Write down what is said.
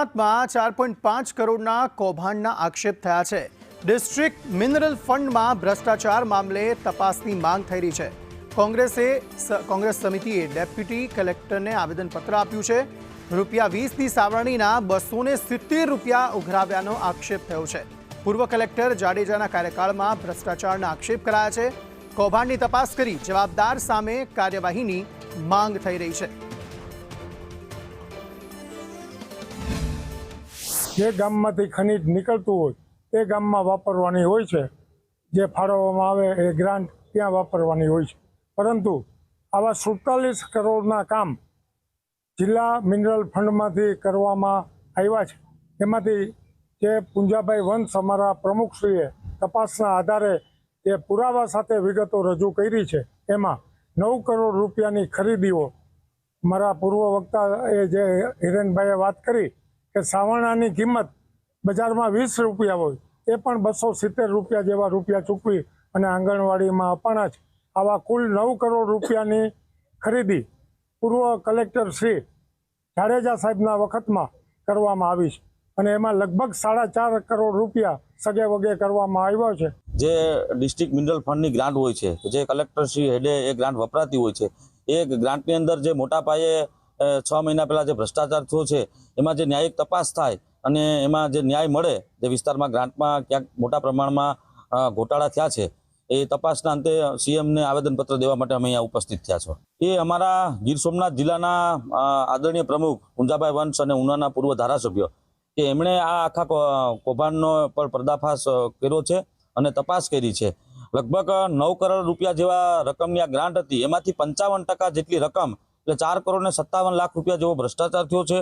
ગુજરાતમાં 4.5 કરોડના કૌભાંડના આક્ષેપ થયા છે। ડિસ્ટ્રિક્ટ મિનરલ ફંડમાં ભ્રષ્ટાચાર મામલે તપાસની માંગ થઈ રહી છે। કોંગ્રેસ સમિતિએ ડેપ્યુટી કલેક્ટરને આવેદનપત્ર આપ્યું છે। ₹20ની સાવરણીના 270 રૂપિયા ઉઘરાવ્યાનો આક્ષેપ થયો છે। પૂર્વ કલેક્ટર જાડેજાના કાર્યકાળમાં ભ્રષ્ટાચારના આક્ષેપ કરાયા છે। કૌભાંડની તપાસ કરી જવાબદાર સામે કાર્યવાહીની માંગ થઈ રહી છે। જે ગામમાંથી ખનીજ નીકળતું હોય તે ગામમાં વાપરવાની હોય છે, જે ફાળવવામાં આવે એ ગ્રાન્ટ ત્યાં વાપરવાની હોય છે। પરંતુ આવા 47 કરોડના કામ જિલ્લા મિનરલ ફંડમાંથી કરવામાં આવ્યા છે। એમાંથી જે પુંજાભાઈ વંશ અમારા પ્રમુખશ્રીએ તપાસના આધારે જે પુરાવા સાથે વિગતો રજૂ કરી છે, એમાં 9 કરોડ રૂપિયાની ખરીદીઓ મારા પૂર્વ વક્તાએ જે હિરેનભાઈએ વાત કરી કે સાવરણાની કિંમત બજારમાં 20 રૂપિયા હોય એ પણ 270 રૂપિયા જેવા રૂપિયા ચૂકવી અને આંગણવાડીમાં અપાણા છે। આવા કુલ 9 કરોડ રૂપિયાની ખરીદી પૂર્વ કલેક્ટર શ્રી જાડેજા સાહેબના વખતમાં કરવામાં આવી છે અને એમાં લગભગ 4.5 કરોડ રૂપિયા સગે વગે કરવામાં આવ્યો છે। જે ડિસ્ટ્રિક્ટ મિનરલ ફંડની ગ્રાન્ટ હોય છે, જે કલેક્ટર શ્રી હેડે એ ગ્રાન્ટ વપરાતી હોય છે, એ ગ્રાન્ટની અંદર જે મોટા પાયે 6 મહિના પહેલાં જે ભ્રષ્ટાચાર થયો છે એમાં જે ન્યાયિક તપાસ થાય અને એમાં જે ન્યાય મળે, જે વિસ્તારમાં ગ્રાન્ટમાં ક્યાંક મોટા પ્રમાણમાં ઘોટાળા થયા છે, એ તપાસના અંતે સીએમને આવેદનપત્ર દેવા માટે અમે અહીંયા ઉપસ્થિત થયા છો। એ અમારા ગીર સોમનાથ જિલ્લાના આદરણીય પ્રમુખ પુંજાભાઈ વંશ અને ઉનાના પૂર્વ ધારાસભ્ય કે એમણે આ આખા કૌભાંડનો પર પર્દાફાશ કર્યો છે અને તપાસ કરી છે। લગભગ 9 કરોડ રૂપિયા જેવા રકમની આ ગ્રાન્ટ હતી, એમાંથી 55% જેટલી રકમ એટલે 4 કરોડ ને 57 લાખ રૂપિયા જેવો ભ્રષ્ટાચાર થયો છે।